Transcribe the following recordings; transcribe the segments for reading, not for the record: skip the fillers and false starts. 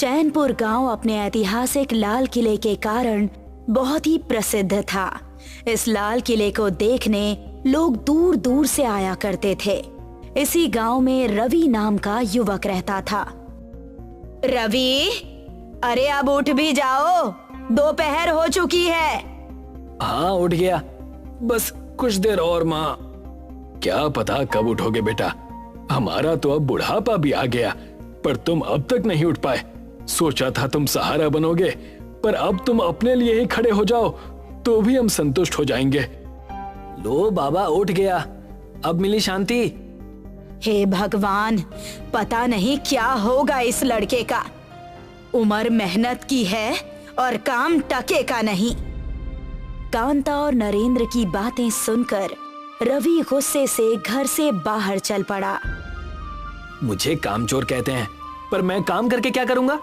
चैनपुर गांव अपने ऐतिहासिक लाल किले के कारण बहुत ही प्रसिद्ध था। इस लाल किले को देखने लोग दूर दूर से आया करते थे। इसी गांव में रवि नाम का युवक रहता था। रवि, अरे अब उठ भी जाओ, दोपहर हो चुकी है। हाँ उठ गया, बस कुछ देर और माँ। क्या पता कब उठोगे बेटा, हमारा तो अब बुढ़ापा भी आ गया, पर तुम अब तक नहीं उठ पाए। सोचा था तुम सहारा बनोगे, पर अब तुम अपने लिए ही खड़े हो जाओ तो भी हम संतुष्ट हो जाएंगे। लो बाबा उठ गया, अब मिली शांति। हे भगवान, पता नहीं क्या होगा इस लड़के का। उम्र मेहनत की है और काम टके का नहीं। कांता और नरेंद्र की बातें सुनकर रवि गुस्से से घर से बाहर चल पड़ा। मुझे कामचोर कहते हैं, पर मैं काम करके क्या करूंगा,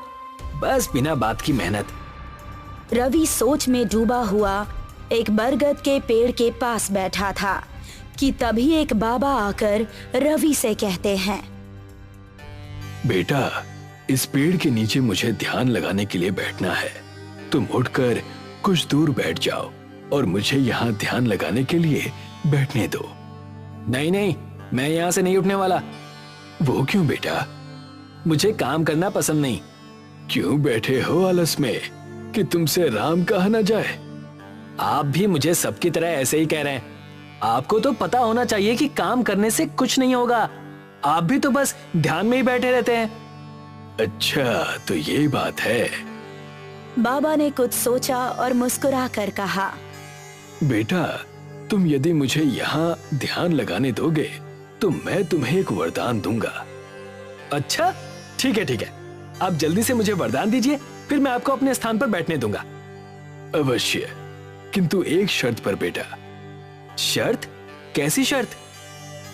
बस बिना बात की मेहनत। रवि सोच में डूबा हुआ एक बरगद के पेड़ के पास बैठा था कि तभी एक बाबा आकर रवि से कहते हैं, बेटा, इस पेड़ के नीचे मुझे ध्यान लगाने के लिए बैठना है। तुम उठकर कुछ दूर बैठ जाओ और मुझे यहाँ ध्यान लगाने के लिए बैठने दो। नहीं नहीं, मैं यहाँ से नहीं उठने वाला। वो क्यों बेटा? मुझे काम करना पसंद नहीं। क्यों बैठे हो आलस में कि तुमसे राम कहा न जाए? आप भी मुझे सबकी तरह ऐसे ही कह रहे हैं। आपको तो पता होना चाहिए कि काम करने से कुछ नहीं होगा। आप भी तो बस ध्यान में ही बैठे रहते हैं। अच्छा, तो ये बात है। बाबा ने कुछ सोचा और मुस्कुरा कर कहा, बेटा, तुम यदि मुझे यहाँ ध्यान लगाने दोगे तो मैं तुम्हें एक वरदान दूंगा। अच्छा ठीक है ठीक है, आप जल्दी से मुझे वरदान दीजिए, फिर मैं आपको अपने स्थान पर बैठने दूंगा। अवश्य, किंतु एक शर्त पर बेटा। शर्त? कैसी शर्त?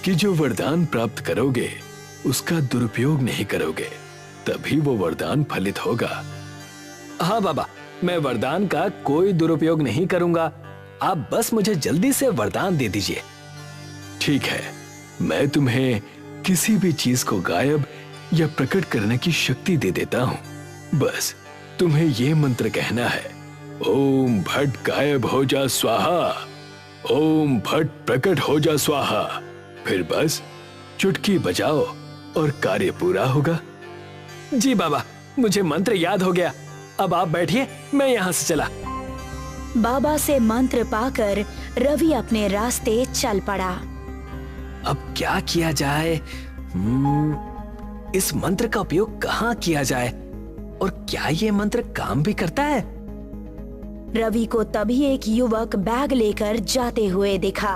कि जो वरदान प्राप्त करोगे उसका दुरुपयोग नहीं करोगे, तभी वो वरदान फलित होगा। हाँ बाबा, मैं वरदान का कोई दुरुपयोग नहीं करूंगा। आप बस मुझे जल्दी से वरदान दे दीजिए। ठीक है, मैं तुम्हें किसी भी चीज को गायब या प्रकट करने की शक्ति दे देता हूँ। बस तुम्हें ये मंत्र कहना है, ओम भट गायब हो जा स्वाहा, ओम भट प्रकट हो जा स्वाहा। फिर बस चुटकी बजाओ और कार्य पूरा होगा। जी बाबा, मुझे मंत्र याद हो गया। अब आप बैठिए, मैं यहाँ से चला। बाबा से मंत्र पाकर रवि अपने रास्ते चल पड़ा। अब क्या किया जाए? इस मंत्र का उपयोग कहाँ किया जाए, और क्या ये मंत्र काम भी करता है? रवि को तभी एक युवक बैग लेकर जाते हुए दिखा।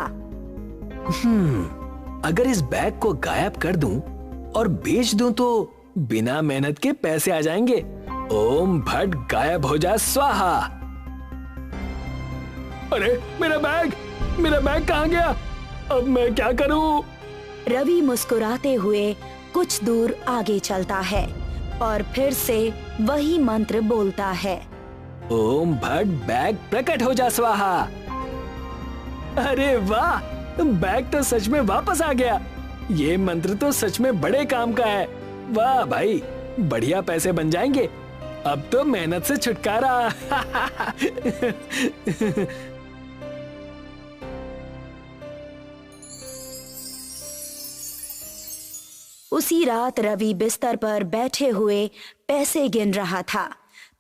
अगर इस बैग को गायब कर दूं और बेच दूं तो बिना मेहनत के पैसे आ जाएंगे। ओम भट गायब हो जा स्वाहा। अरे मेरा बैग कहाँ गया? अब मैं क्या करूं? रवि मुस्कुराते हुए कुछ दूर आगे चलता है और फिर से वही मंत्र बोलता है, ओम भट बैग प्रकट हो जा स्वाहा। अरे वाह, बैग तो सच में वापस आ गया। ये मंत्र तो सच में बड़े काम का है। वाह भाई, बढ़िया पैसे बन जाएंगे। अब तो मेहनत से छुटकारा। उसी रात रवि बिस्तर पर बैठे हुए पैसे गिन रहा था।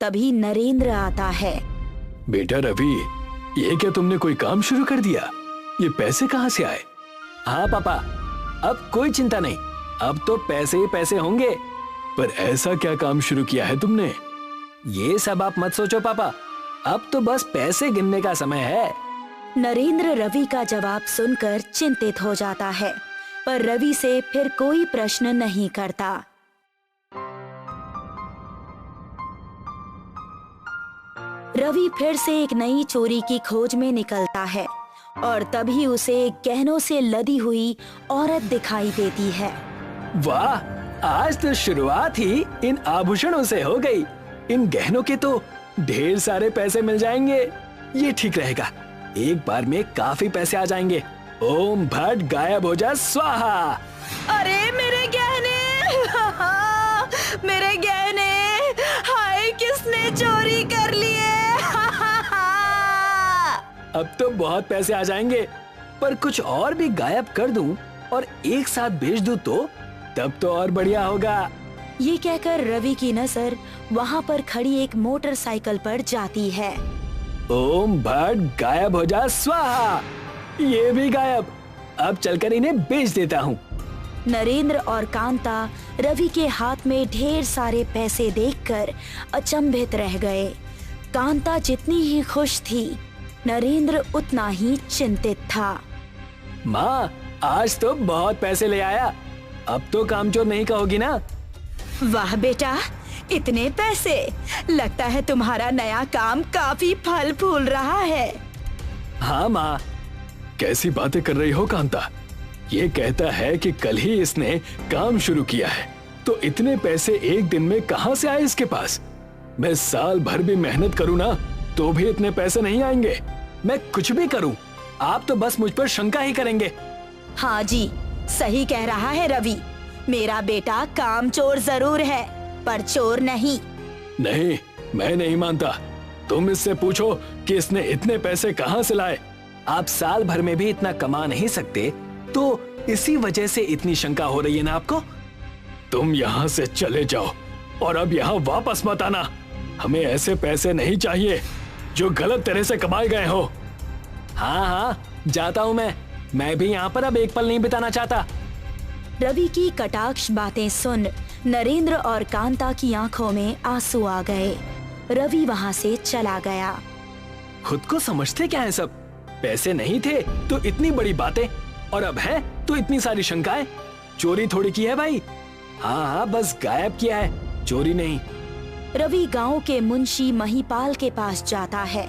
तभी नरेंद्र आता है। बेटा रवि, ये क्या तुमने कोई काम शुरू कर दिया? ये पैसे कहाँ से आए? हाँ पापा, अब कोई चिंता नहीं, अब तो पैसे ही पैसे होंगे। पर ऐसा क्या काम शुरू किया है तुमने? ये सब आप मत सोचो पापा, अब तो बस पैसे गिनने का समय है। नरेंद्र रवि का जवाब सुनकर चिंतित हो जाता है, पर रवि से फिर कोई प्रश्न नहीं करता। रवि फिर से एक नई चोरी की खोज में निकलता है और तभी उसे एक गहनों से लदी हुई औरत दिखाई देती है। वाह, आज तो शुरुआत ही इन आभूषणों से हो गई। इन गहनों के तो ढेर सारे पैसे मिल जाएंगे। ये ठीक रहेगा, एक बार में काफी पैसे आ जाएंगे। ओम भट गायब हो जा स्वाहा। अरे मेरे गहने! मेरे गहने! मैंने चोरी कर लिए। अब तो बहुत पैसे आ जाएंगे, पर कुछ और भी गायब कर दूं और एक साथ बेच दूं तो तब तो और बढ़िया होगा। ये कहकर रवि की नजर वहाँ पर खड़ी एक मोटरसाइकिल पर जाती है। ओम भट गायब हो जा स्वाहा। ये भी गायब। अब चलकर इन्हें बेच देता हूँ। नरेंद्र और कांता रवि के हाथ में ढेर सारे पैसे देखकर अचंभित रह गए। कांता जितनी ही खुश थी, नरेंद्र उतना ही चिंतित था। माँ, आज तो बहुत पैसे ले आया। अब तो कामचोर नहीं कहोगी ना? वाह बेटा, इतने पैसे! लगता है तुम्हारा नया काम काफी फल फूल रहा है। हाँ माँ। कैसी बातें कर रही हो कांता? ये कहता है कि कल ही इसने काम शुरू किया है, तो इतने पैसे एक दिन में कहां से आए इसके पास? मैं साल भर भी मेहनत करूं ना, तो भी इतने पैसे नहीं आएंगे। मैं कुछ भी करूं, आप तो बस मुझ पर शंका ही करेंगे। हाँ जी, सही कह रहा है रवि। मेरा बेटा कामचोर जरूर है, पर चोर नहीं। नहीं, मैं नहीं मानता। तुम इससे पूछो कि इसने इतने पैसे कहां से लाए। आप साल भर में भी इतना कमा नहीं सकते, तो इसी वजह से इतनी शंका हो रही है ना आपको? तुम यहाँ से चले जाओ और अब यहाँ वापस मत आना। हमें ऐसे पैसे नहीं चाहिए जो गलत तरह से कमाए गए हो। हाँ हाँ, जाता हूँ मैं भी यहाँ पर अब एक पल नहीं बिताना चाहता। रवि की कटाक्ष बातें सुन नरेंद्र और कांता की आंखों में आंसू आ गए। रवि वहाँ से चला गया। खुद को समझते क्या है सब? पैसे नहीं थे तो इतनी बड़ी बातें, और अब है तो इतनी सारी शंकाएं। चोरी थोड़ी की है भाई। हाँ हाँ, बस गायब किया है, चोरी नहीं। रवि गांव के मुंशी महिपाल के पास जाता है।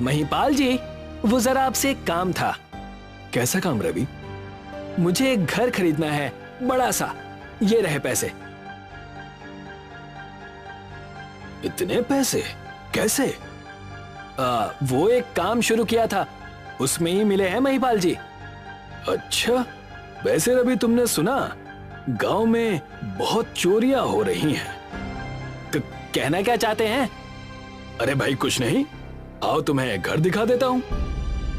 महिपाल जी, वो जरा आपसे एक काम था। कैसा काम रवि? मुझे एक घर खरीदना है, बड़ा सा। ये रहे पैसे। इतने पैसे कैसे? वो एक काम शुरू किया था, उसमें ही मिले हैं महिपाल जी। अच्छा, वैसे रवि तुमने सुना गांव में बहुत चोरियां हो रही हैं। कहना क्या चाहते हैं? अरे भाई कुछ नहीं, आओ तुम्हें घर दिखा देता हूँ।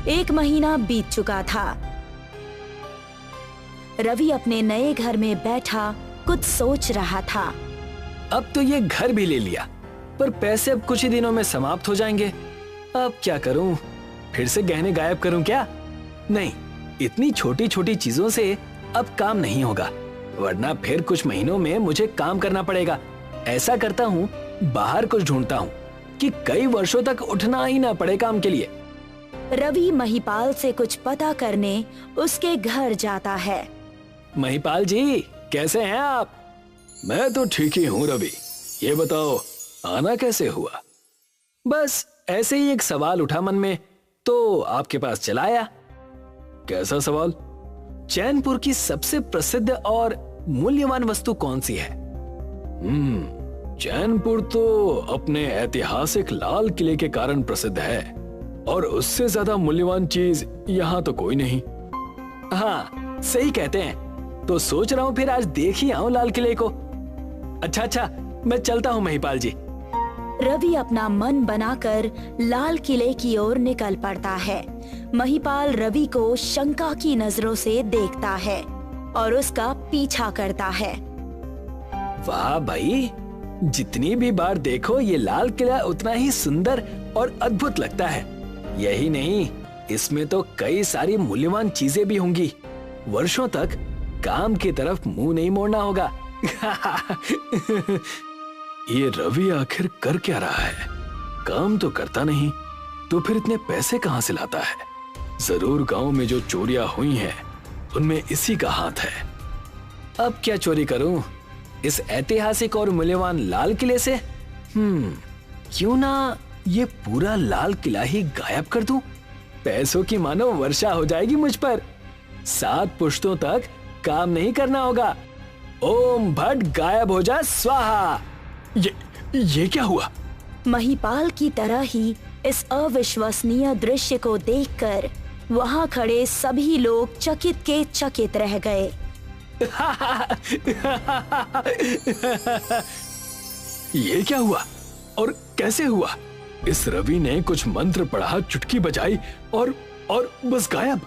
1 महीना बीत चुका था। रवि अपने नए घर में बैठा कुछ सोच रहा था। अब तो ये घर भी ले लिया, पर पैसे अब कुछ ही दिनों में समाप्त हो जाएंगे। अब क्या करूं? फिर से गहने गायब करूं क्या? नहीं, इतनी छोटी छोटी चीजों से अब काम नहीं होगा, वरना फिर कुछ महीनों में मुझे काम करना पड़ेगा। ऐसा करता हूँ, बाहर कुछ ढूंढता हूँ कि कई वर्षों तक उठना ही ना पड़े काम के लिए। रवि महिपाल से कुछ पता करने उसके घर जाता है। महिपाल जी, कैसे हैं आप? मैं तो ठीक ही हूँ रवि। ये बताओ, आना कैसे हुआ? बस ऐसे ही एक सवाल उठा मन में, तो आपके पास चला आया। कैसा सवाल? चैनपुर की सबसे प्रसिद्ध और मूल्यवान वस्तु कौन सी है? चैनपुर तो अपने ऐतिहासिक लाल किले के कारण प्रसिद्ध है, और उससे ज्यादा मूल्यवान चीज यहाँ तो कोई नहीं। हाँ, सही कहते हैं। तो सोच रहा हूँ फिर आज देख ही आऊं लाल किले को। अच्छा, मैं चलता हूँ महिपाल जी। रवि अपना मन बनाकर लाल किले की ओर निकल पड़ता है। महिपाल रवि को शंका की नजरों से देखता है और उसका पीछा करता है। वाह भाई, जितनी भी बार देखो ये लाल किला उतना ही सुंदर और अद्भुत लगता है। यही नहीं, इसमें तो कई सारी मूल्यवान चीजें भी होंगी। वर्षों तक काम की तरफ मुंह नहीं मोड़ना होगा। ये रवि आखिर कर क्या रहा है? काम तो करता नहीं, तो फिर इतने पैसे कहां से लाता है? जरूर गांव में जो चोरियां हुई हैं, उनमें इसी का हाथ है। अब क्या चोरी करूं? इस ऐतिहासिक और मूल्यवान लाल किले से? क्यों ना ये पूरा लाल किला ही गायब कर दूं? पैसों की मानो वर्षा हो जाएगी मुझ पर। 7 पुश्तों तक काम नहीं करना होगा। ओम भट गायब हो जा स्वाहा। ये क्या हुआ? महिपाल की तरह ही इस अविश्वसनीय दृश्य को देखकर वहां खड़े सभी लोग चकित के चकित रह गए। ये क्या हुआ और कैसे हुआ? इस रवि ने कुछ मंत्र पढ़ा, चुटकी बजाई और बस गायब।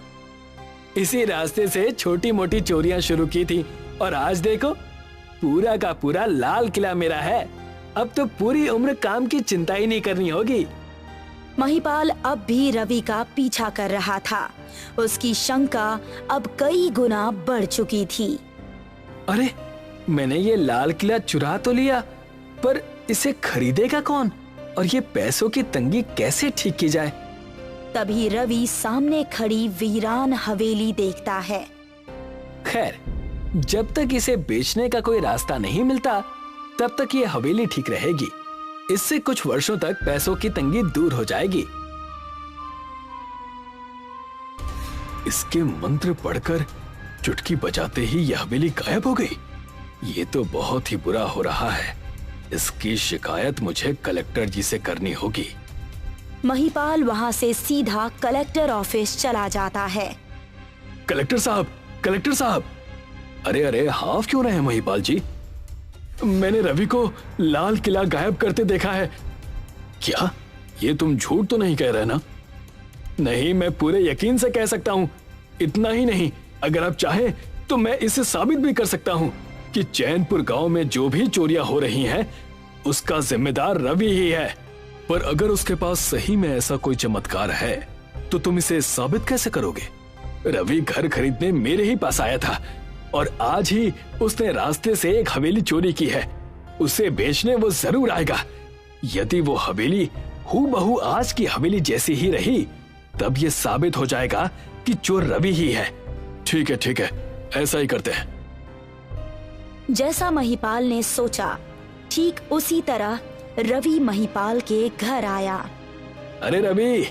इसी रास्ते से छोटी मोटी चोरियां शुरू की थी और आज देखो पूरा का पूरा लाल किला मेरा है। अब तो पूरी उम्र काम की चिंता ही नहीं करनी होगी। महिपाल अब भी रवि का पीछा कर रहा था। उसकी शंका अब कई गुना बढ़ चुकी थी। अरे मैंने ये लाल किला चुरा तो लिया, पर इसे खरीदेगा कौन और ये पैसों की तंगी कैसे ठीक की जाए? तभी रवि सामने खड़ी वीरान हवेली देखता है। खैर, जब तक इसे बेचने का कोई रास्ता नहीं मिलता तब तक ये हवेली ठीक रहेगी। इससे कुछ वर्षों तक पैसों की तंगी दूर हो जाएगी। इसके मंत्र पढ़कर चुटकी बजाते ही यह हवेली गायब हो गई। ये तो बहुत ही बुरा हो रहा है। इसकी शिकायत मुझे कलेक्टर जी से करनी होगी। महिपाल वहां से सीधा कलेक्टर ऑफिस चला जाता है। कलेक्टर साहब, कलेक्टर साहब! अरे अरे, हाफ क्यों रहे महिपाल जी? मैंने रवि को लाल किला गायब करते देखा है। क्या ये तुम झूठ तो नहीं कह रहे ना? नहीं, मैं पूरे यकीन से कह सकता हूँ। इतना ही नहीं, अगर आप चाहें तो मैं इसे साबित भी कर सकता हूँ कि चैनपुर गांव में जो भी चोरियां हो रही हैं, उसका जिम्मेदार रवि ही है। पर अगर उसके पास सही में ऐसा कोई चमत्कार है तो तुम इसे साबित कैसे करोगे? रवि घर खरीदने मेरे ही पास आया था और आज ही उसने रास्ते से एक हवेली चोरी की है। उसे बेचने वो जरूर आएगा। यदि वो हवेली हूबहू आज की हवेली जैसी ही रही तब ये साबित हो जाएगा कि चोर रवि ही है। ठीक है, ऐसा ही करते हैं। जैसा महिपाल ने सोचा, ठीक उसी तरह रवि महिपाल के घर आया। अरे रवि,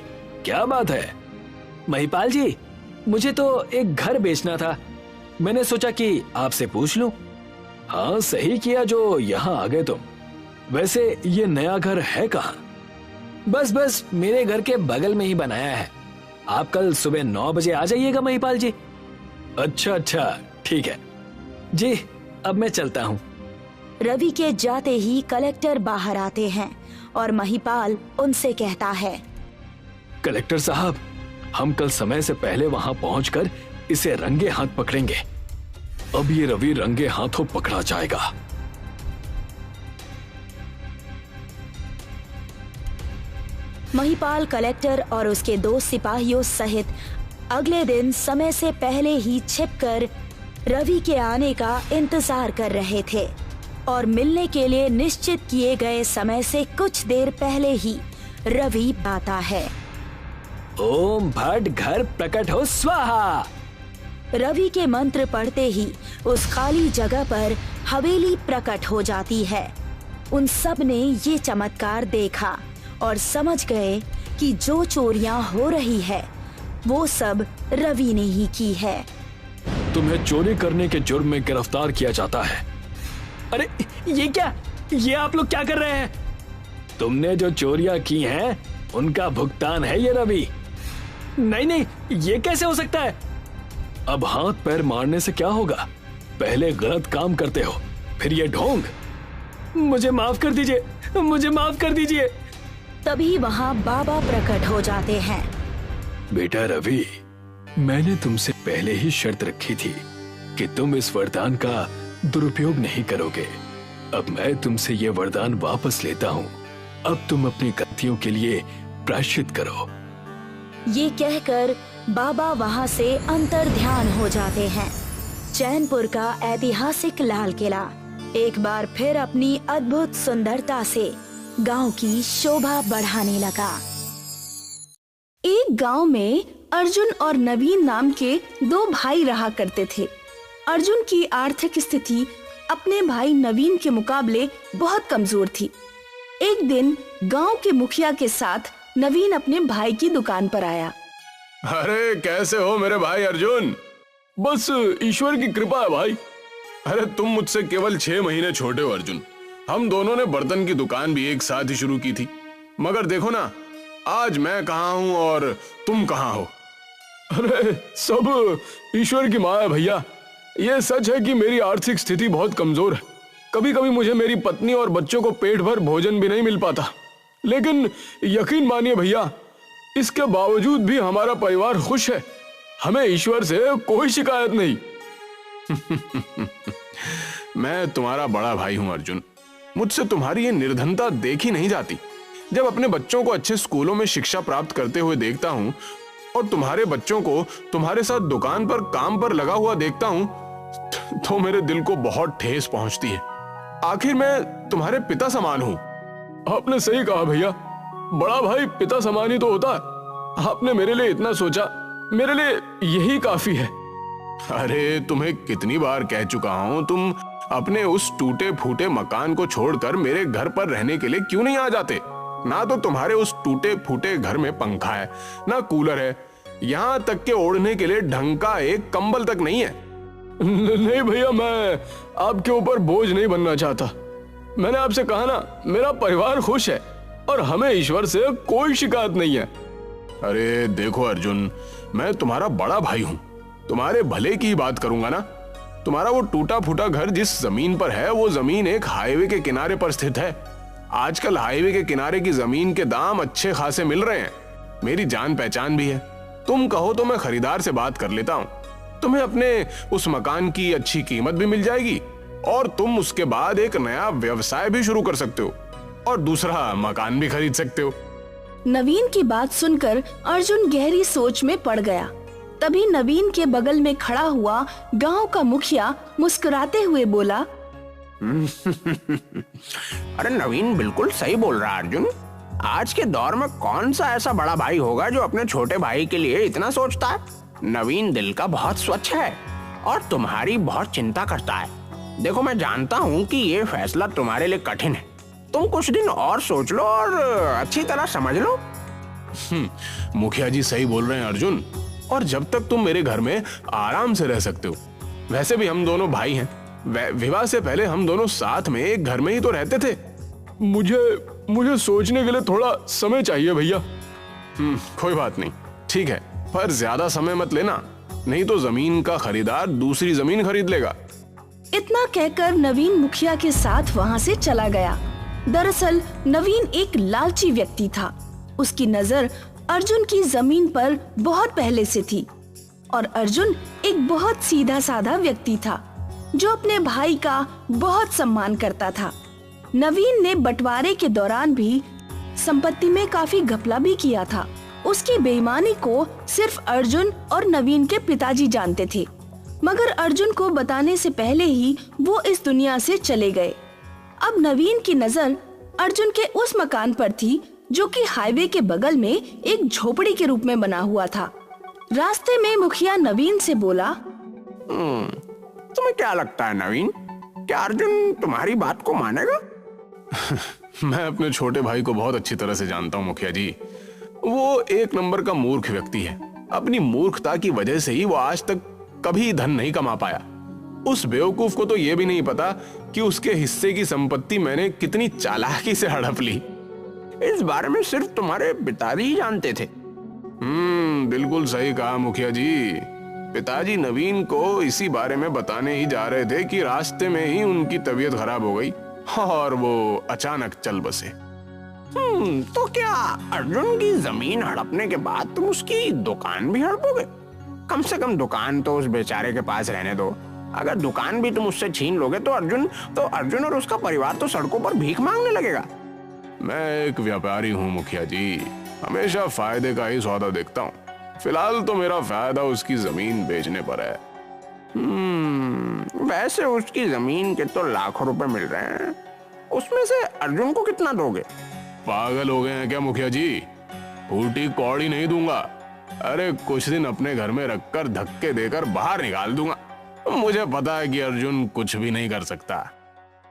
क्या बात है? महिपाल जी, मुझे तो एक घर बेचना था। मैंने सोचा कि आपसे पूछ लूं। हाँ, सही किया जो यहाँ आ गए तुम। वैसे ये नया घर है कहाँ? बस मेरे घर के बगल में ही बनाया है। आप कल सुबह 9 बजे आ जाइएगा महिपाल जी। अच्छा, ठीक है जी। अब मैं चलता हूँ। रवि के जाते ही कलेक्टर बाहर आते हैं और महिपाल उनसे कहता है, कलेक्टर साहब, हम कल समय से पहले वहां पहुंचकर इसे रंगे हाथ पकड़ेंगे। अब ये रवि रंगे हाथों पकड़ा जाएगा। महिपाल कलेक्टर और उसके 2 सिपाहियों सहित अगले दिन समय से पहले ही छिपकर रवि के आने का इंतजार कर रहे थे और मिलने के लिए निश्चित किए गए समय से कुछ देर पहले ही रवि आता है। ओम भट घर प्रकट हो स्वाहा। रवि के मंत्र पढ़ते ही उस खाली जगह पर हवेली प्रकट हो जाती है। उन सब ने ये चमत्कार देखा और समझ गए कि जो चोरियां हो रही है वो सब रवि ने ही की है। तुम्हें चोरी करने के जुर्म में गिरफ्तार किया जाता है। अरे ये क्या? ये आप लोग क्या कर रहे हैं? तुमने जो चोरियां की हैं उनका भुगतान है ये रवि। नहीं, ये कैसे हो सकता है? अब हाथ पैर मारने से क्या होगा? पहले गलत काम करते हो, फिर ये ढोंग। मुझे माफ कर दीजिए, मुझे माफ कर दीजिए। तभी वहाँ बाबा प्रकट हो जाते हैं। बेटा रवि, मैंने तुमसे पहले ही शर्त रखी थी कि तुम इस वरदान का दुरुपयोग नहीं करोगे। अब मैं तुमसे ये वरदान वापस लेता हूँ। अब तुम अपनी गलतियों के लिए प्रायश्चित करो। ये कहकर बाबा वहाँ से अंतर ध्यान हो जाते हैं। चैनपुर का ऐतिहासिक लाल किला एक बार फिर अपनी अद्भुत सुंदरता से गांव की शोभा बढ़ाने लगा। एक गांव में अर्जुन और नवीन नाम के 2 भाई रहा करते थे। अर्जुन की आर्थिक स्थिति अपने भाई नवीन के मुकाबले बहुत कमजोर थी। एक दिन गांव के मुखिया के साथ नवीन अपने भाई की दुकान पर आया। अरे कैसे हो मेरे भाई अर्जुन? बस ईश्वर की कृपा है भाई। अरे तुम मुझसे केवल 6 महीने छोटे हो अर्जुन। हम दोनों ने बर्तन की दुकान भी एक साथ ही शुरू की थी, मगर देखो ना आज मैं कहाँ हूँ और तुम कहाँ हो। अरे सब ईश्वर की माया है भैया। ये सच है कि मेरी आर्थिक स्थिति बहुत कमजोर है। कभी कभी मुझे मेरी पत्नी और बच्चों को पेट भर भोजन भी नहीं मिल पाता, लेकिन यकीन मानिए भैया, इसके बावजूद भी हमारा परिवार खुश है। हमें ईश्वर से कोई शिकायत नहीं। मैं तुम्हारा बड़ा भाई हूं अर्जुन, मुझसे तुम्हारी ये निर्धनता देखी नहीं जाती। जब अपने बच्चों को अच्छे स्कूलों में शिक्षा प्राप्त करते हुए देखता हूं और तुम्हारे बच्चों को तुम्हारे साथ दुकान पर काम पर लगा हुआ देखता हूं तो मेरे दिल को बहुत ठेस पहुंचती है। आखिर मैं तुम्हारे पिता समान हूं। आपने सही कहा भैया, बड़ा भाई पिता समान ही तो होता है। आपने मेरे लिए इतना सोचा, मेरे लिए यही काफी है। अरे तुम्हें कितनी बार कह चुका हूं, तुम अपने उस टूटे फूटे मकान को छोड़कर मेरे घर पर रहने के लिए क्यों नहीं आ जाते? ना तो तुम्हारे उस टूटे फूटे घर में पंखा है, ना कूलर है, यहाँ तक के ओढ़ने के लिए ढंग का एक कंबल तक नहीं है। नहीं भैया, मैं आपके ऊपर बोझ नहीं बनना चाहता। मैंने आपसे कहा ना, मेरा परिवार खुश है और हमें ईश्वर से कोई शिकायत नहीं है। अरे देखो अर्जुन, मैं तुम्हारा बड़ा भाई हूं, तुम्हारे भले की ही बात करूंगा ना। तुम्हारा वो टूटा फूटा घर जिस जमीन पर है, वो जमीन एक हाईवे के किनारे पर स्थित है। आजकल हाईवे के किनारे की जमीन के दाम अच्छे खासे मिल रहे हैं। मेरी जान पहचान भी है, तुम कहो तो मैं खरीदार से बात कर लेता हूं। तुम्हें अपने उस मकान की अच्छी कीमत भी मिल जाएगी और तुम उसके बाद एक नया व्यवसाय भी शुरू कर सकते हो और दूसरा मकान भी खरीद सकते हो। नवीन की बात सुनकर अर्जुन गहरी सोच में पड़ गया। तभी नवीन के बगल में खड़ा हुआ गांव का मुखिया मुस्कुराते हुए बोला, अरे नवीन बिल्कुल सही बोल रहा है अर्जुन। आज के दौर में कौन सा ऐसा बड़ा भाई होगा जो अपने छोटे भाई के लिए इतना सोचता है। नवीन दिल का बहुत स्वच्छ है और तुम्हारी बहुत चिंता करता है। देखो, मैं जानता हूँ कि ये फैसला तुम्हारे लिए कठिन है। तुम कुछ दिन और सोच लो और अच्छी तरह समझ लो। मुखिया जी सही बोल रहे हैं अर्जुन, और जब तक तुम मेरे घर में आराम से रह सकते हो। वैसे भी हम दोनों भाई हैं, विवाह से पहले हम दोनों साथ में एक घर में ही तो रहते थे। मुझे सोचने के लिए थोड़ा समय चाहिए भैया। कोई बात नहीं, ठीक है, पर ज्यादा समय मत लेना, नहीं तो जमीन का खरीदार दूसरी जमीन खरीद लेगा। इतना कहकर नवीन मुखिया के साथ वहां से चला गया। दरअसल नवीन एक लालची व्यक्ति था। उसकी नजर अर्जुन की जमीन पर बहुत पहले से थी और अर्जुन एक बहुत सीधा साधा व्यक्ति था जो अपने भाई का बहुत सम्मान करता था। नवीन ने बंटवारे के दौरान भी संपत्ति में काफी घपला भी किया था। उसकी बेईमानी को सिर्फ अर्जुन और नवीन के पिताजी जानते थे, मगर अर्जुन को बताने से पहले ही वो इस दुनिया से चले गए। अब नवीन की नजर अर्जुन के उस मकान पर थी जो कि हाईवे के बगल में एक झोपड़ी के रूप में बना हुआ था। रास्ते में मुखिया नवीन से बोला, तुम्हें क्या लगता है नवीन, क्या अर्जुन तुम्हारी बात को मानेगा? मैं अपने छोटे भाई को बहुत अच्छी तरह से जानता हूँ मुखिया जी। वो एक नंबर का मूर्ख व्यक्ति है। अपनी मूर्खता की वजह से ही वो आज तक कभी धन नहीं कमा पाया। उस बेवकूफ को तो ये भी नहीं पता कि उसके हिस्से की संपत्ति मैंने कितनी चालाकी से हड़प ली। इस बारे में सिर्फ तुम्हारे पिताजी ही जानते थे। बिल्कुल सही कहा मुखिया जी। पिताजी नवीन को इसी बारे में बताने ही जा रहे थे कि रास्ते में ही उनकी तबीयत खराब हो गई और वो अचानक चल बसे। तो क्या अर्जुन की जमीन हड़पने के बाद तुम उसकी दुकान भी हड़पोगे? कम से कम दुकान तो उस बेचारे के पास रहने दो। अगर दुकान भी तुम उससे छीन लोगे तो अर्जुन और उसका परिवार तो सड़कों पर भीख मांगने लगेगा। मैं एक व्यापारी हूँ मुखिया जी, हमेशा फायदे का ही सौदा देखता हूँ। फिलहाल तो मेरा फायदा उसकी जमीन बेचने पर है। वैसे उसकी जमीन के तो लाखों रुपए मिल रहे हैं, उसमें से अर्जुन को कितना दोगे? पागल हो गए हैं क्या मुखिया जी? फूटी कौड़ी नहीं दूंगा। अरे कुछ दिन अपने घर में रखकर धक्के देकर बाहर निकाल दूंगा। मुझे पता है कि अर्जुन कुछ भी नहीं कर सकता।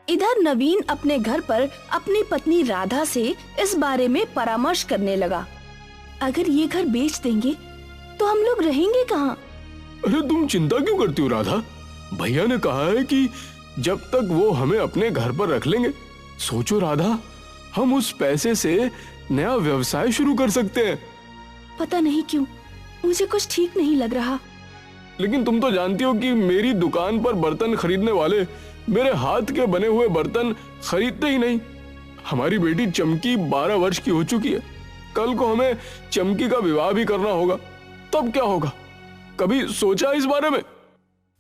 इधर नवीन अपने घर पर अपनी पत्नी राधा से इस बारे में परामर्श करने लगा। अगर ये घर बेच देंगे तो हम लोग रहेंगे कहाँ? अरे तुम चिंता क्यों करती हो राधा? भैया ने कहा है कि जब तक वो हमें अपने घर पर रख लेंगे। सोचो राधा, हम उस पैसे से नया व्यवसाय शुरू कर सकते हैं। पता नहीं क्यों मुझे कुछ ठीक नहीं लग रहा। लेकिन तुम तो जानती हो कि मेरी दुकान पर बर्तन खरीदने वाले मेरे हाथ के बने हुए बर्तन खरीदते ही नहीं। हमारी बेटी चमकी 12 वर्ष की हो चुकी है। कल को हमें चमकी का विवाह भी करना होगा, तब क्या होगा? कभी सोचा इस बारे में?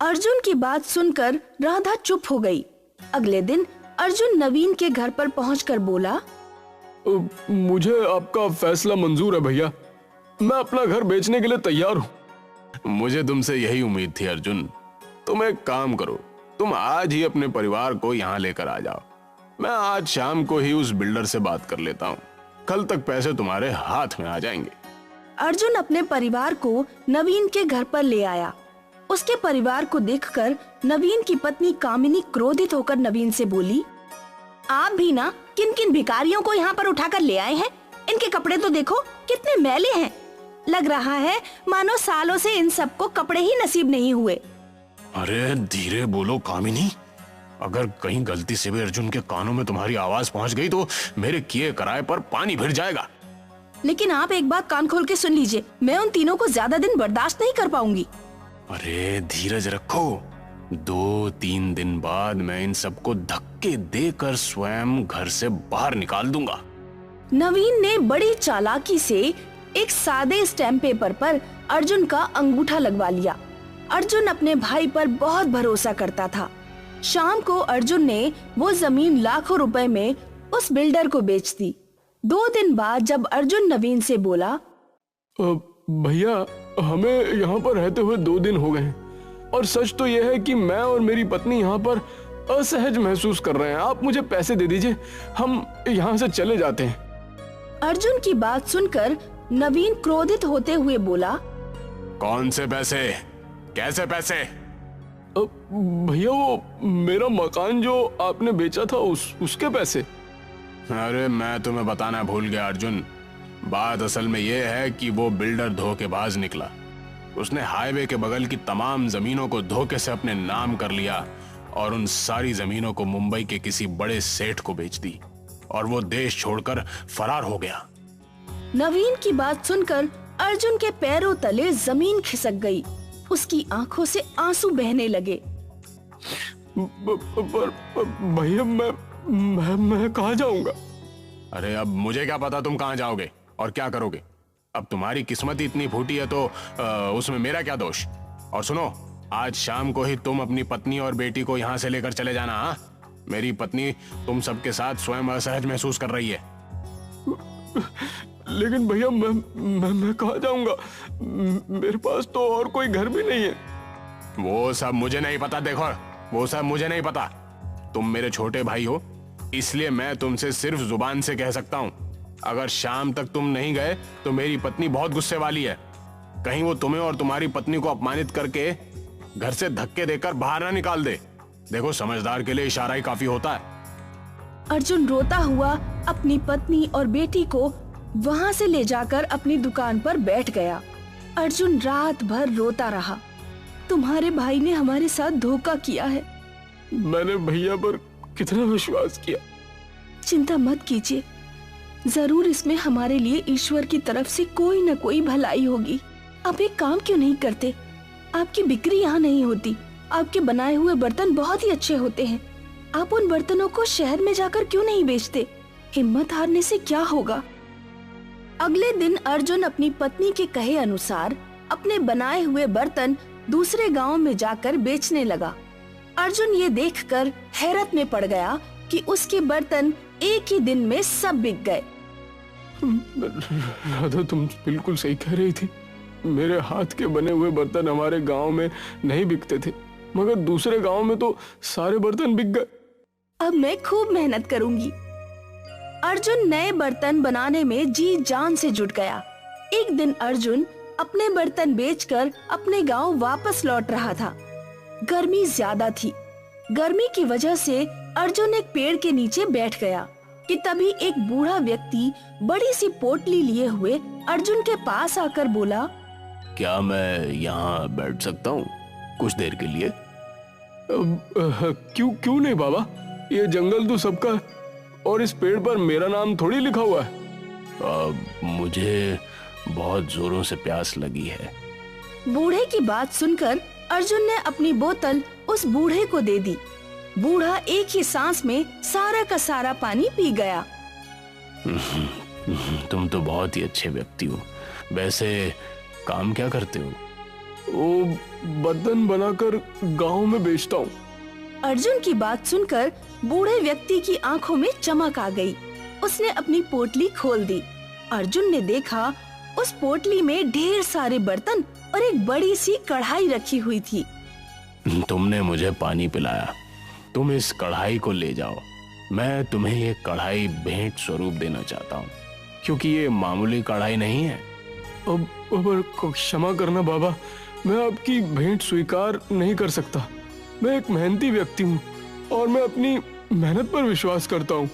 अर्जुन की बात सुनकर राधा चुप हो गई। अगले दिन अर्जुन नवीन के घर पर पहुंचकर बोला, मुझे आपका फैसला मंजूर है भैया, मैं अपना घर बेचने के लिए तैयार हूँ। मुझे तुमसे यही उम्मीद थी अर्जुन। तुम एक काम करो, तुम आज ही अपने परिवार को यहाँ लेकर आ जाओ। मैं आज शाम को ही उस बिल्डर से बात कर लेता हूँ, कल तक पैसे तुम्हारे हाथ में आ जाएंगे। अर्जुन अपने परिवार को नवीन के घर पर ले आया। उसके परिवार को देखकर नवीन की पत्नी कामिनी क्रोधित होकर नवीन से बोली, आप भी ना किन किन भिखारियों को यहाँ पर उठाकर ले आए हैं? इनके कपड़े तो देखो कितने मैले हैं। लग रहा है मानो सालों से इन सबको कपड़े ही नसीब नहीं हुए। अरे धीरे बोलो कामिनी, अगर कहीं गलती से भी अर्जुन के कानों में तुम्हारी आवाज पहुंच गई तो मेरे किए कराए पर पानी फिर जाएगा। लेकिन आप एक बात कान खोल के सुन लीजिए, मैं उन तीनों को ज्यादा दिन बर्दाश्त नहीं कर पाऊंगी। अरे धीरज रखो, 2-3 दिन बाद मैं इन सबको धक्के देकर स्वयं घर से बाहर निकाल दूंगा। नवीन ने बड़ी चालाकी से एक सादे स्टैम्प पेपर पर अर्जुन का अंगूठा लगवा लिया। अर्जुन अपने भाई पर बहुत भरोसा करता था। शाम को अर्जुन ने वो जमीन लाखों रुपए में उस बिल्डर को बेच दी। 2 दिन बाद जब अर्जुन नवीन से बोला, भैया हमें यहाँ पर रहते हुए 2 दिन हो गए हैं और सच तो यह है कि मैं और मेरी पत्नी यहाँ पर असहज महसूस कर रहे हैं। आप मुझे पैसे दे दीजिए, हम यहाँ से चले जाते हैं। अर्जुन की बात सुनकर नवीन क्रोधित होते हुए बोला, कौन से पैसे? कैसे पैसे? भैया वो मेरा मकान जो आपने बेचा था उसके पैसे। अरे मैं तुम्हें बताना भूल गया अर्जुन, बात असल में यह है कि वो बिल्डर धोखेबाज निकला। उसने हाईवे के बगल की तमाम जमीनों को धोखे से अपने नाम कर लिया और उन सारी जमीनों को मुंबई के किसी बड़े सेठ को बेच दी और वो देश छोड़कर फरार हो गया। नवीन की बात सुनकर अर्जुन के पैरों तले जमीन खिसक गई। उसकी आंखों से आंसू बहने लगे। भैया मैं कहाँ जाऊंगा? अरे अब मुझे क्या पता तुम कहाँ जाओगे और क्या करोगे। अब तुम्हारी किस्मत ही इतनी फूटी है तो उसमें मेरा क्या दोष। और सुनो, आज शाम को ही तुम अपनी पत्नी और बेटी को यहाँ से लेकर चले जाना। हाँ, मेरी पत्नी तुम सबके साथ स्वयं असहज महसूस कर रही है। लेकिन भैया मैं कहाँ जाऊंगा? मेरे पास तो और कोई घर भी नहीं है। वो सब मुझे नहीं पता। देखो, वो सब मुझे नहीं पता। तुम मेरे छोटे भाई हो, इसलिए मैं तुमसे सिर्फ जुबान से कह सकता हूँ। अगर शाम तक तुम नहीं गए तो मेरी पत्नी बहुत गुस्से वाली है। कहीं वो तुम्हें और तुम्हारी पत्नी को अपमानित करके घर से धक्के देकर बाहर ना निकाल दे। देखो, समझदार के लिए इशारा ही काफी होता है। अर्जुन रोता हुआ अपनी पत्नी और बेटी को वहां से ले जाकर अपनी दुकान पर बैठ गया। अर्जुन रात भर रोता रहा। तुम्हारे भाई ने हमारे साथ धोखा किया है। मैंने भैया पर कितना विश्वास किया। चिंता मत कीजिए, जरूर इसमें हमारे लिए ईश्वर की तरफ से कोई न कोई भलाई होगी। आप एक काम क्यों नहीं करते? आपकी बिक्री यहाँ नहीं होती। आपके बनाए हुए बर्तन बहुत ही अच्छे होते हैं। आप उन बर्तनों को शहर में जाकर क्यों नहीं बेचते? हिम्मत हारने से क्या होगा? अगले दिन अर्जुन अपनी पत्नी के कहे अनुसार अपने बनाए हुए बर्तन दूसरे गांव में जाकर बेचने लगा। अर्जुन ये देखकर हैरत में पड़ गया कि उसके बर्तन एक ही दिन में सब बिक गए। राधा, तुम बिल्कुल सही कह रही थी। मेरे हाथ के बने हुए बर्तन हमारे गांव में नहीं बिकते थे, मगर दूसरे गांव में तो सारे बर्तन बिक गए। अब मैं खूब मेहनत करूंगी। अर्जुन नए बर्तन बनाने में जी जान से जुट गया। एक दिन अर्जुन अपने बर्तन बेचकर अपने गांव वापस लौट रहा था। गर्मी ज्यादा थी। गर्मी की वजह से अर्जुन एक पेड़ के नीचे बैठ गया कि तभी एक बूढ़ा व्यक्ति बड़ी सी पोटली लिए हुए अर्जुन के पास आकर बोला, क्या मैं यहाँ बैठ सकता हूँ कुछ देर के लिए? क्यों नहीं बाबा, ये जंगल तो सबका है और इस पेड़ पर मेरा नाम थोड़ी लिखा हुआ है। मुझे बहुत जोरों से प्यास लगी है, बूढ़े की बात सुनकर अर्जुन ने अपनी बोतल उस बूढ़े को दे दी। बूढ़ा एक ही सांस में सारा का सारा पानी पी गया। तुम तो बहुत ही अच्छे व्यक्ति हो। वैसे काम क्या करते हो? वो बर्तन बनाकर गांव में बेचता हूँ। अर्जुन की बात सुनकर बूढ़े व्यक्ति की आंखों में चमक आ गई। उसने अपनी पोटली खोल दी। अर्जुन ने देखा उस पोटली में ढेर सारे बर्तन और एक बड़ी सी कढ़ाई रखी हुई थी। तुमने मुझे पानी पिलाया, तुम इस कढ़ाई को ले जाओ। मैं तुम्हें ये कढ़ाई भेंट स्वरूप देना चाहता हूँ, क्योंकि ये मामूली कढ़ाई नहीं है। अब क्षमा करना बाबा, मैं आपकी भेंट स्वीकार नहीं कर सकता। मैं एक मेहनती व्यक्ति हूँ और मैं अपनी मेहनत पर विश्वास करता हूँ।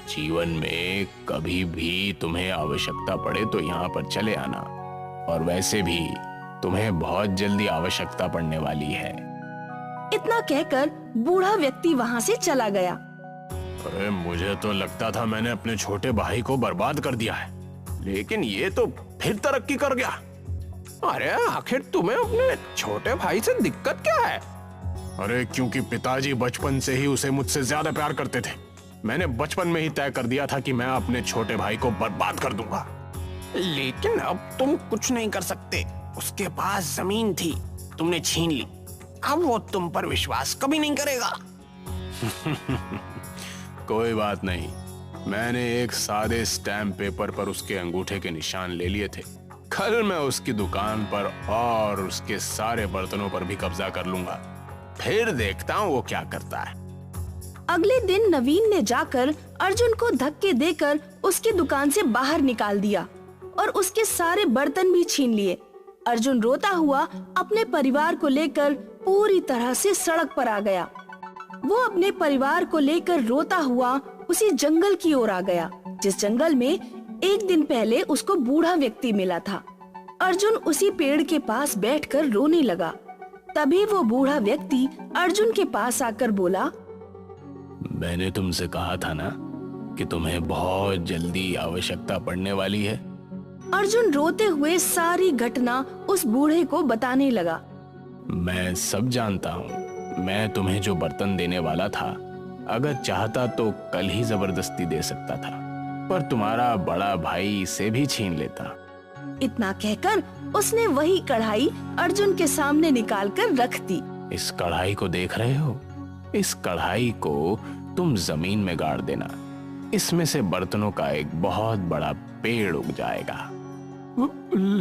जीवन में कभी भी तुम्हें आवश्यकता पड़े तो यहाँ पर चले आना, और वैसे भी तुम्हें बहुत जल्दी आवश्यकता पड़ने वाली है। इतना कहकर बूढ़ा व्यक्ति वहाँ से चला गया। अरे मुझे तो लगता था मैंने अपने छोटे भाई को बर्बाद कर दिया है, लेकिन ये तो फिर तरक्की कर गया। अरे आखिर तुम्हें अपने छोटे भाई से दिक्कत क्या है? अरे क्योंकि पिताजी बचपन से ही उसे मुझसे ज्यादा प्यार करते थे। मैंने बचपन में ही तय कर दिया था कि मैं अपने छोटे भाई को बर्बाद कर दूंगा। लेकिन अब तुम कुछ नहीं कर सकते। उसके पास जमीन थी, तुमने छीन ली। अब वो तुम पर विश्वास कभी नहीं करेगा। कोई बात नहीं, मैंने एक सादे स्टैम्प पेपर पर उसके अंगूठे के निशान ले लिए थे। कल मैं उसकी दुकान पर और उसके सारे बर्तनों पर भी कब्जा कर लूंगा। फिर देखता हूँ वो क्या करता है। अगले दिन नवीन ने जाकर अर्जुन को धक्के देकर उसकी दुकान से बाहर निकाल दिया और उसके सारे बर्तन भी छीन लिए। अर्जुन रोता हुआ अपने परिवार को लेकर पूरी तरह से सड़क पर आ गया। वो अपने परिवार को लेकर रोता हुआ उसी जंगल की ओर आ गया, जिस जंगल में एक दिन पहले उसको बूढ़ा व्यक्ति मिला था। अर्जुन उसी पेड़ के पास बैठकर रोने लगा। तभी वो बूढ़ा व्यक्ति अर्जुन के पास आकर बोला, मैंने तुमसे कहा था ना कि तुम्हें बहुत जल्दी आवश्यकता पड़ने वाली है। अर्जुन रोते हुए सारी घटना उस बूढ़े को बताने लगा। मैं सब जानता हूँ। मैं तुम्हें जो बर्तन देने वाला था, अगर चाहता तो कल ही जबरदस्ती दे सकता था, पर तुम्हारा बड़ा भाई इसे भी छीन लेता। इतना कहकर उसने वही कढ़ाई अर्जुन के सामने निकालकर रख दी। इस कढ़ाई को देख रहे हो? इस कढ़ाई को तुम जमीन में गाड़ देना। इसमें से बर्तनों का एक बहुत बड़ा पेड़ उग जाएगा।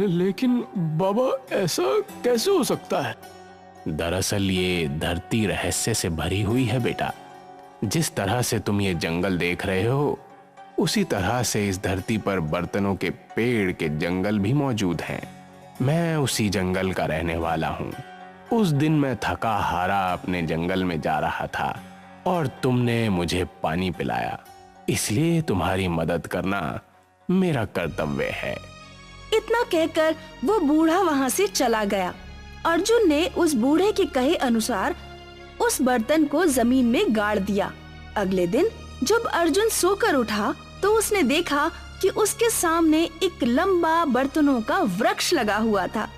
लेकिन बाबा, ऐसा कैसे हो सकता है? दरअसल ये धरती रहस्य से भरी हुई है बेटा। जिस तरह से तुम ये जंगल देख रहे हो, उसी तरह से इस धरती पर बर्तनों के पेड़ के जंगल भी मौजूद हैं। मैं उसी जंगल का रहने वाला हूँ। उस दिन मैं थका हारा अपने जंगल में जा रहा था और तुमने मुझे पानी पिलाया, इसलिए तुम्हारी मदद करना मेरा कर्तव्य है। इतना कहकर वो बूढ़ा वहाँ से चला गया। अर्जुन ने उस बूढ़े के कहे अनुसार उस बर्तन को जमीन में गाड़ दिया। अगले दिन जब अर्जुन सोकर उठा तो उसने देखा कि उसके सामने एक लंबा बर्तनों का वृक्ष लगा हुआ था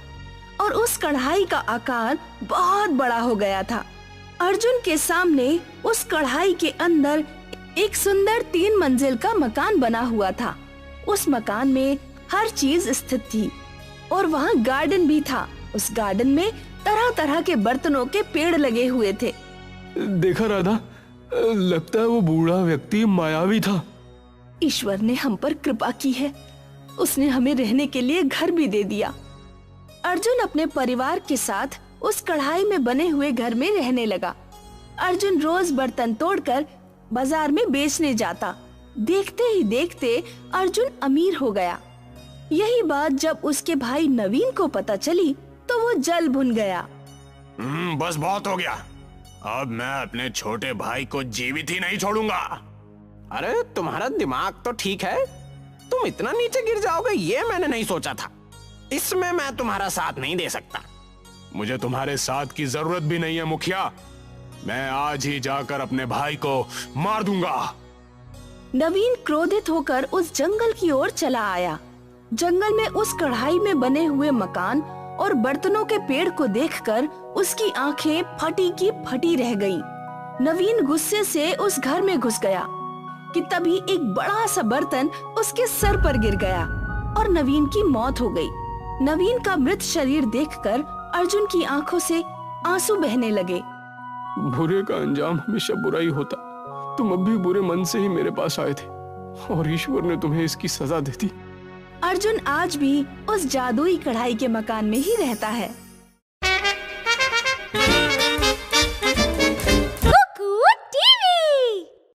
और उस कढ़ाई का आकार बहुत बड़ा हो गया था। अर्जुन के सामने उस कढ़ाई के अंदर एक सुंदर 3 मंजिल का मकान बना हुआ था। उस मकान में हर चीज स्थित थी और वहाँ गार्डन भी था। उस गार्डन में तरह तरह के बर्तनों के पेड़ लगे हुए थे। देखा राधा, लगता है वो बूढ़ा व्यक्ति मायावी था। ईश्वर ने हम पर कृपा की है, उसने हमें रहने के लिए घर भी दे दिया। अर्जुन अपने परिवार के साथ उस कढ़ाई में बने हुए घर में रहने लगा। अर्जुन रोज बर्तन तोड़कर बाजार में बेचने जाता। देखते ही देखते अर्जुन अमीर हो गया। यही बात जब उसके भाई नवीन को पता चली तो वो जल भुन गया। बस बहुत हो गया। अब मैं अपने छोटे भाई को जीवित ही नहीं छोड़ूंगा। अरे तुम्हारा दिमाग तो ठीक है, तुम इतना नीचे गिर जाओगे ये मैंने नहीं सोचा था। इसमें मैं तुम्हारा साथ नहीं दे सकता। मुझे तुम्हारे साथ की जरूरत भी नहीं है मुखिया। मैं आज ही जाकर अपने भाई को मार दूंगा। नवीन क्रोधित होकर उस जंगल की ओर चला आया। जंगल में उस कढ़ाई में बने हुए मकान और बर्तनों के पेड़ को देखकर उसकी आंखें फटी की फटी रह गईं। नवीन गुस्से से उस घर में घुस गया कि तभी एक बड़ा सा बर्तन उसके सर पर गिर गया और नवीन की मौत हो गई। नवीन का मृत शरीर देखकर अर्जुन की आंखों से आंसू बहने लगे। बुरे का अंजाम हमेशा बुरा ही होता। तुम अब भी बुरे मन से ही मेरे पास आए थे और ईश्वर ने तुम्हें इसकी सजा दे दी। अर्जुन आज भी उस जादुई कढ़ाई के मकान में ही रहता है।